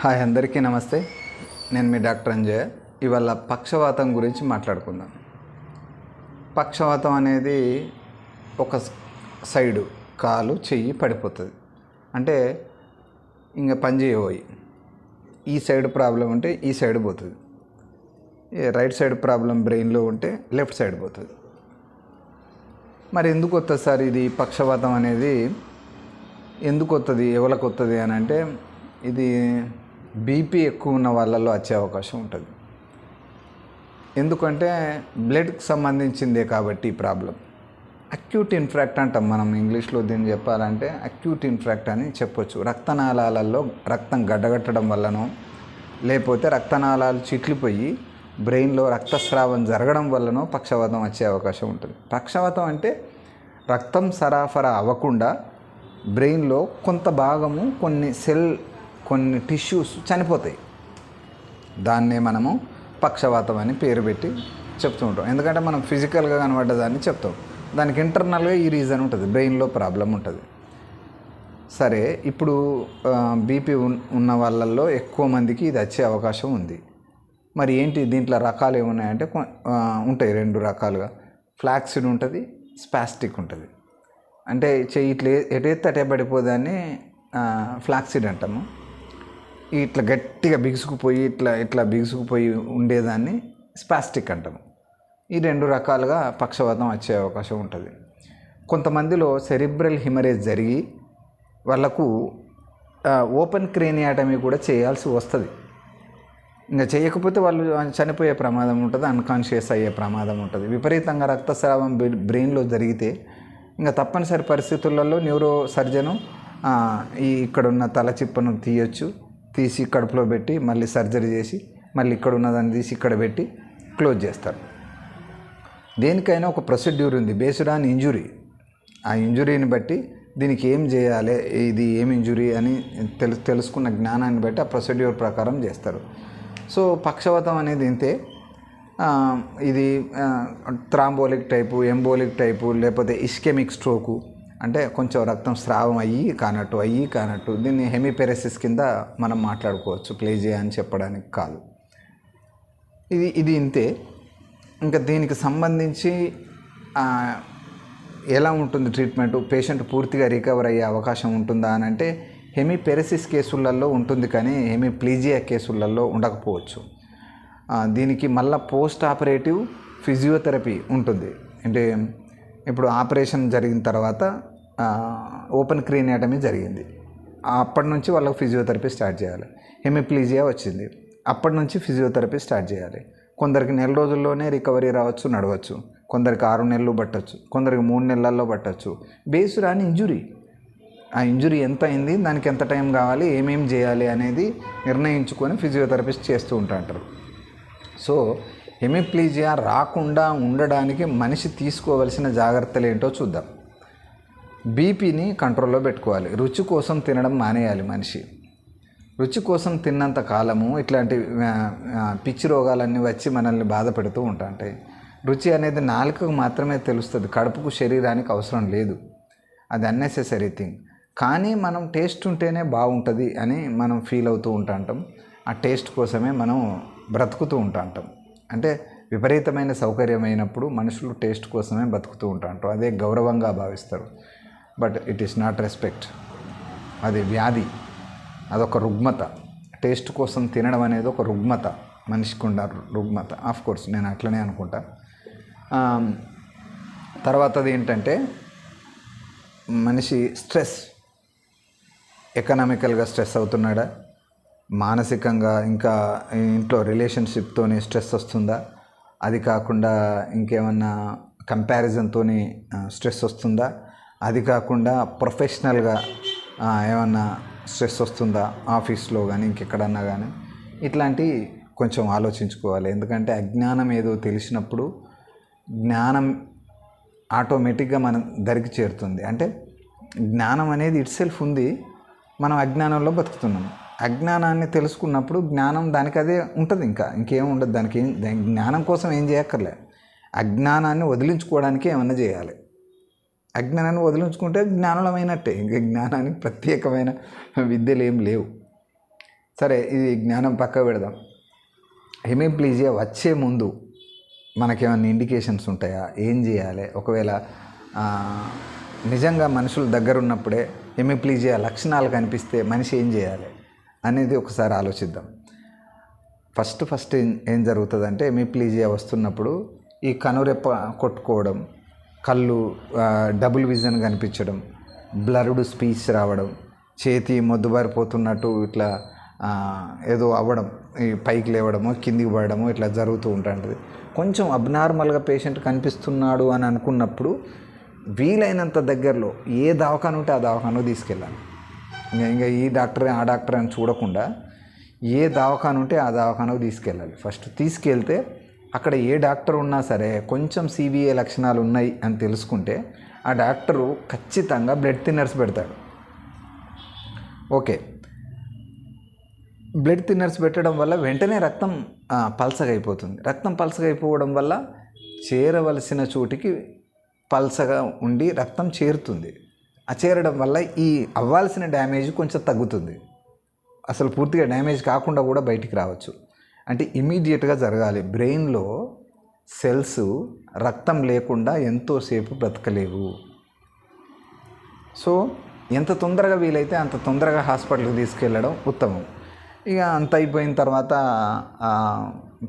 Hi అందరికీ నమస్తే. నేను మీ డాక్టర్ అంజయ్. ఇవాళ పక్షవాతం గురించి మాట్లాడుకుందాం. పక్షవాతం అనేది ఒక సైడు కాలు చెయ్యి పడిపోతుంది, అంటే ఇంకా పని చేయబోయి ఈ సైడ్ ప్రాబ్లం ఉంటే ఈ సైడ్ పోతుంది, రైట్ సైడ్ ప్రాబ్లం బ్రెయిన్లో ఉంటే లెఫ్ట్ సైడ్ పోతుంది. మరి ఎందుకు వస్తుంది సార్ ఇది పక్షవాతం అనేది? ఎందుకు వస్తుంది, ఎవరికి వస్తుంది అని అంటే, ఇది బీపీ ఎక్కువ ఉన్న వాళ్ళలో వచ్చే అవకాశం ఉంటుంది. ఎందుకంటే బ్లడ్కి సంబంధించిందే కాబట్టి ఈ ప్రాబ్లం. అక్యూట్ ఇన్ఫ్రాక్ట్ అంటాం మనం ఇంగ్లీష్లో. దీన్ని చెప్పాలంటే అక్యూట్ ఇన్ఫ్రాక్ట్ అని చెప్పొచ్చు. రక్తనాళాలలో రక్తం గడ్డగట్టడం వల్లనో, లేకపోతే రక్తనాళాలు చిట్లిపోయి బ్రెయిన్లో రక్తస్రావం జరగడం వల్లనో పక్షవాతం వచ్చే అవకాశం ఉంటుంది. పక్షవాతం అంటే రక్తం సరఫరా అవ్వకుండా బ్రెయిన్లో కొంత భాగము, కొన్ని టిష్యూస్ చనిపోతాయి. దాన్నే మనము పక్షవాతం అని పేరు పెట్టి చెప్తూ ఉంటాం. ఎందుకంటే మనం ఫిజికల్గా కనబడ్డదాన్ని చెప్తాం, దానికి ఇంటర్నల్గా ఈ రీజన్ ఉంటుంది, బ్రెయిన్లో ప్రాబ్లం ఉంటుంది. సరే, ఇప్పుడు బీపీ ఉన్న వాళ్ళల్లో ఎక్కువ మందికి ఇది వచ్చే అవకాశం ఉంది. మరి ఏంటి దీంట్లో రకాలు ఏమున్నాయంటే ఉంటాయి, రెండు రకాలుగా. ఫ్లాక్సిడ్ ఉంటుంది, స్పాస్టిక్ ఉంటుంది. అంటే చెయ్యి ఇట్లా ఎటైతే అటే పడిపోదాన్ని ఫ్లాక్సిడ్ అంటాము. ఇట్లా గట్టిగా బిగుసుకుపోయి ఇట్లా బిగుసుకుపోయి ఉండేదాన్ని స్పాస్టిక్ అంటాము. ఈ రెండు రకాలుగా పక్షవాతం వచ్చే అవకాశం ఉంటుంది. కొంతమందిలో సెరిబ్రల్ హిమరేజ్ జరిగి వాళ్ళకు ఓపెన్ క్రేనియాటమీ కూడా చేయాల్సి వస్తుంది. ఇంకా చేయకపోతే వాళ్ళు చనిపోయే ప్రమాదం ఉంటుంది, అన్కాన్షియస్ అయ్యే ప్రమాదం ఉంటుంది. విపరీతంగా రక్తస్రావం బ్రెయిన్లో జరిగితే ఇంకా తప్పనిసరి పరిస్థితులలో న్యూరో సర్జను ఇక్కడున్న తల చిప్పను తీసి కడుపులో పెట్టి మళ్ళీ సర్జరీ చేసి మళ్ళీ ఇక్కడ ఉన్నదాన్ని తీసి ఇక్కడ పెట్టి క్లోజ్ చేస్తారు. దేనికైనా ఒక ప్రొసీడ్యూర్ ఉంది, బేస్డ్ ఆన్ ఇంజురీ. ఆ ఇంజురీని బట్టి దీనికి ఏం చేయాలి, ఇది ఏం ఇంజురీ అని తెలుసుకున్న జ్ఞానాన్ని బట్టి ఆ ప్రొసీడ్యూర్ ప్రకారం చేస్తారు. సో పక్షవాతం అనేది ఇంతే. ఇది థ్రాంబోలిక్ టైపు, ఎంబోలిక్ టైపు, లేకపోతే ఇస్కెమిక్ స్ట్రోకు, అంటే కొంచెం రక్తం స్రావం అయ్యి కానట్టు. దీన్ని హెమిపెరెసిస్ కింద మనం మాట్లాడుకోవచ్చు, ప్లేజియా అని చెప్పడానికి కాదు. ఇది ఇంతే. ఇంకా దీనికి సంబంధించి ఎలా ఉంటుంది ట్రీట్మెంటు, పేషెంట్ పూర్తిగా రికవర్ అయ్యే అవకాశం ఉంటుందా అని అంటే, హెమిపెరెసిస్ కేసులలో ఉంటుంది, కానీ హెమిప్లీజియా కేసులలో ఉండకపోవచ్చు. దీనికి మళ్ళీ పోస్ట్ ఆపరేటివ్ ఫిజియోథెరపీ ఉంటుంది. అంటే ఇప్పుడు ఆపరేషన్ జరిగిన తర్వాత ఓపెన్ క్రేనియాటమీ జరిగింది, అప్పటి నుంచి వాళ్ళకి ఫిజియోథెరపీ స్టార్ట్ చేయాలి. హెమిప్లీజియా వచ్చింది, అప్పటి నుంచి ఫిజియోథెరపీ స్టార్ట్ చేయాలి. కొందరికి నెల రోజుల్లోనే రికవరీ రావచ్చు, నడవచ్చు. కొందరికి 6 నెలలు పట్టవచ్చు, కొందరికి 3 నెలల్లో పట్టవచ్చు. Based on injury. ఆ ఇంజురీ ఎంత అయింది, దానికి ఎంత టైం కావాలి, ఏమేం చేయాలి అనేది నిర్ణయించుకొని ఫిజియోథెరపిస్ట్ చేస్తూ ఉంటారు. సో హెమిప్లీజియా రాకుండా ఉండడానికి మనిషి తీసుకోవలసిన జాగ్రత్తలు ఏంటో చూద్దాం. బీపీని కంట్రోల్లో పెట్టుకోవాలి. రుచి కోసం తినడం మానేయాలి మనిషి. రుచి కోసం తిన్నంత కాలము ఇట్లాంటి పిచ్చి రోగాలన్నీ వచ్చి మనల్ని బాధ పెడుతూ ఉంటాయి. రుచి అనేది నాలుకకు మాత్రమే తెలుస్తుంది, కడుపుకు శరీరానికి అవసరం లేదు. అది అన్నెసెసరీ థింగ్. కానీ మనం టేస్ట్ ఉంటేనే బాగుంటుంది అని మనం ఫీల్ అవుతూ ఉంటాం. ఆ టేస్ట్ కోసమే మనం బ్రతుకుతూ ఉంటాం. అంటే విపరీతమైన సౌకర్యమైనప్పుడు మనుషులు టేస్ట్ కోసమే బతుకుతూ ఉంటారు, అదే గౌరవంగా భావిస్తారు. But it is not respect, అది వ్యాధి, అదొక రుగ్మత. టేస్ట్ కోసం తినడం అనేది ఒక రుగ్మత, మనిషికి ఉన్న రుగ్మత. ఆఫ్ కోర్స్ నేను అట్లనే అనుకుంటా. తర్వాతది ఏంటంటే, మనిషి స్ట్రెస్, ఎకనామికల్గా స్ట్రెస్ అవుతున్నాడా, మానసికంగా ఇంకా ఇంట్లో రిలేషన్షిప్తోని స్ట్రెస్ వస్తుందా, అది కాకుండా ఇంకేమన్నా కంపారిజన్తో స్ట్రెస్ వస్తుందా, అది కాకుండా ప్రొఫెషనల్గా ఏమన్నా స్ట్రెస్ వస్తుందా, ఆఫీస్లో కానీ ఇంకెక్కడన్నా కానీ, ఇట్లాంటివి కొంచెం ఆలోచించుకోవాలి. ఎందుకంటే అజ్ఞానం ఏదో తెలిసినప్పుడు జ్ఞానం ఆటోమేటిక్గా మనం దరికి చేరుతుంది. అంటే జ్ఞానం అనేది ఇట్సెల్ఫ్ ఉంది, మనం అజ్ఞానంలో బతుకుతున్నాం. అజ్ఞానాన్ని తెలుసుకున్నప్పుడు జ్ఞానం దానికి అదే ఉంటుంది, ఇంకేం ఉండదు. దానికి జ్ఞానం కోసం ఏం చేయక్కర్లే, అజ్ఞానాన్ని వదిలించుకోవడానికి ఏమన్నా చేయాలి. అజ్ఞానాన్ని వదిలించుకుంటే జ్ఞానమైనట్టే. ఇంకా జ్ఞానానికి ప్రత్యేకమైన విద్యలు ఏం లేవు. సరే, ఇది జ్ఞానం పక్క పెడదాం. హెమిప్లీజియా వచ్చే ముందు మనకేమైనా ఇండికేషన్స్ ఉంటాయా? ఏం చేయాలి? ఒకవేళ నిజంగా మనుషుల దగ్గర ఉన్నప్పుడే హెమిప్లీజియా లక్షణాలు కనిపిస్తే మనిషి ఏం చేయాలి అనేది ఒకసారి ఆలోచిద్దాం. ఫస్ట్ ఏం జరుగుతుందంటే, హెమిప్లీజియా వస్తున్నప్పుడు ఈ కనురెప్ప కొట్టుకోవడం, కళ్ళు డబుల్ విజన్ కనిపించడం, బ్లర్డ్ స్పీచ్ రావడం, చేతి మొద్దుబారిపోతున్నట్టు ఇట్లా ఏదో అవ్వడం, ఈ పైకి లేవడమో కిందికి పడడమో ఇట్లా జరుగుతూ ఉంటుంది. కొంచెం అబ్నార్మల్గా పేషెంట్ కనిపిస్తున్నాడు అని అనుకున్నప్పుడు వీలైనంత దగ్గరలో ఏ దవాఖాన ఉంటే ఆ దవాఖానకు తీసుకెళ్ళాలి. ఇంకా ఈ డాక్టరే ఆ డాక్టర్ అని చూడకుండా ఏ దవాఖాన ఉంటే ఆ దవాఖానకు తీసుకెళ్ళాలి. ఫస్ట్ తీసుకెళ్తే అక్కడ ఏ డాక్టర్ ఉన్నా సరే కొంచెం సివిఏ లక్షణాలు ఉన్నాయి అని తెలుసుకుంటే ఆ డాక్టరు ఖచ్చితంగా బ్లడ్ థిన్నర్స్ పెడతాడు. ఓకే, బ్లడ్ థిన్నర్స్ పెట్టడం వల్ల వెంటనే రక్తం పల్సగా అయిపోతుంది. రక్తం పల్సగా అయిపోవడం వల్ల చేరవలసిన చోటికి పల్సగా ఉండి రక్తం చేరుతుంది. ఆ చేరడం వల్ల ఈ అవ్వాల్సిన డ్యామేజ్ కొంచెం తగ్గుతుంది. అసలు పూర్తిగా డ్యామేజ్ కాకుండా కూడా బయటికి రావచ్చు. అంటే ఇమీడియట్గా జరగాలి. బ్రెయిన్లో సెల్స్ రక్తం లేకుండా ఎంతోసేపు బ్రతకలేవు. సో ఎంత తొందరగా వీలైతే అంత తొందరగా హాస్పిటల్కి తీసుకెళ్ళడం ఉత్తమం. ఇక అంత అయిపోయిన తర్వాత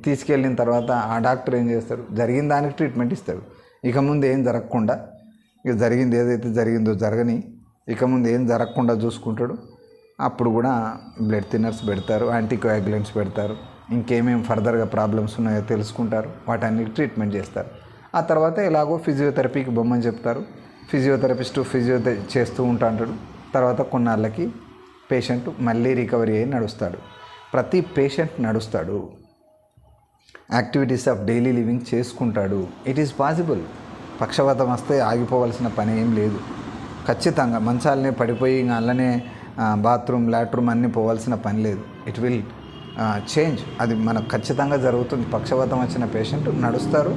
తీసుకెళ్ళిన తర్వాత ఆ డాక్టర్ ఏం చేస్తాడు? జరిగిన దానికి ట్రీట్మెంట్ ఇస్తాడు. ఇక ముందు ఏం జరగకుండా, ఇక జరిగింది ఏదైతే జరిగిందో జరగని, ఇక ముందు ఏం జరగకుండా చూసుకుంటాడు. అప్పుడు కూడా బ్లడ్ థిన్నర్స్ పెడతారు, యాంటీకోయాగులెంట్స్ పెడతారు, ఇంకేమేమి ఫర్దర్గా ప్రాబ్లమ్స్ ఉన్నాయో తెలుసుకుంటారు, వాటన్నిటి ట్రీట్మెంట్ చేస్తారు. ఆ తర్వాత ఎలాగో ఫిజియోథెరపీకి బొమ్మని చెప్తారు. ఫిజియోథెరపిస్టు చేస్తూ ఉంటాడు. తర్వాత కొన్నాళ్ళకి పేషెంట్ మళ్ళీ రికవరీ అయ్యి నడుస్తాడు. ప్రతి పేషెంట్ నడుస్తాడు, యాక్టివిటీస్ ఆఫ్ డైలీ లివింగ్ చేసుకుంటాడు. It is possible. పక్షవాతం వస్తే ఆగిపోవాల్సిన పని ఏం లేదు. ఖచ్చితంగా మంచాలనే పడిపోయి ఇంకా అల్లనే బాత్రూమ్ లాట్రూమ్ అన్నీ పోవాల్సిన పని లేదు. It will change. అది మనకు ఖచ్చితంగా జరుగుతుంది. పక్షవాతం వచ్చిన పేషెంట్ నడుస్తారు.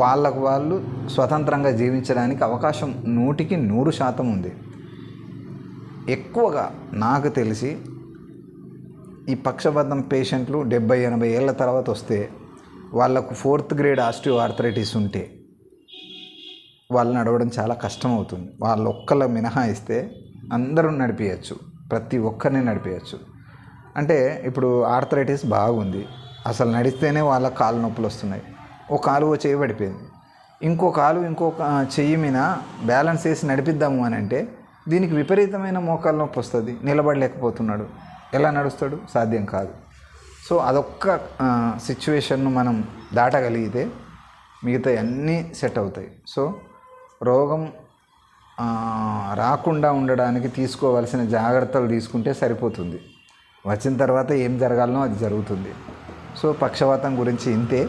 వాళ్ళకు వాళ్ళు స్వతంత్రంగా జీవించడానికి అవకాశం 100కి 100% ఉంది. ఎక్కువగా నాకు తెలిసి ఈ పక్షవాతం పేషెంట్లు 70-80 ఏళ్ళ తర్వాత వస్తే వాళ్ళకు 4th గ్రేడ్ ఆస్టియో ఆర్థరైటిస్ ఉంటే వాళ్ళు నడవడం చాలా కష్టం అవుతుంది. వాళ్ళు ఒక్కళ్ళ మినహాయిస్తే అందరూ నడిపించచ్చు, ప్రతి ఒక్కరిని నడిపించచ్చు. అంటే ఇప్పుడు ఆర్థరైటిస్ బాగుంది, అసలు నడిస్తేనే వాళ్ళ కాలు నొప్పులు వస్తున్నాయి. ఓ కాలు ఓ చెయ్యి పడిపోయింది, ఇంకో కాలు ఇంకొక చెయ్యి మీద బ్యాలెన్స్ చేసి నడిపిద్దాము అని అంటే దీనికి విపరీతమైన మోకాలు నొప్పి వస్తుంది, నిలబడలేకపోతున్నాడు. ఎలా నడుస్తాడు? సాధ్యం కాదు. సో అదొక్క సిచ్యువేషన్ను మనం దాటగలిగితే మిగతా అన్నీ సెట్ అవుతాయి. సో రోగం రాకుండా ఉండడానికి తీసుకోవాల్సిన జాగ్రత్తలు తీసుకుంటే సరిపోతుంది. వచ్చిన తర్వాత ఏం జరగాలనో అది జరుగుతుంది. సో పక్షవాతం గురించి ఇంతే.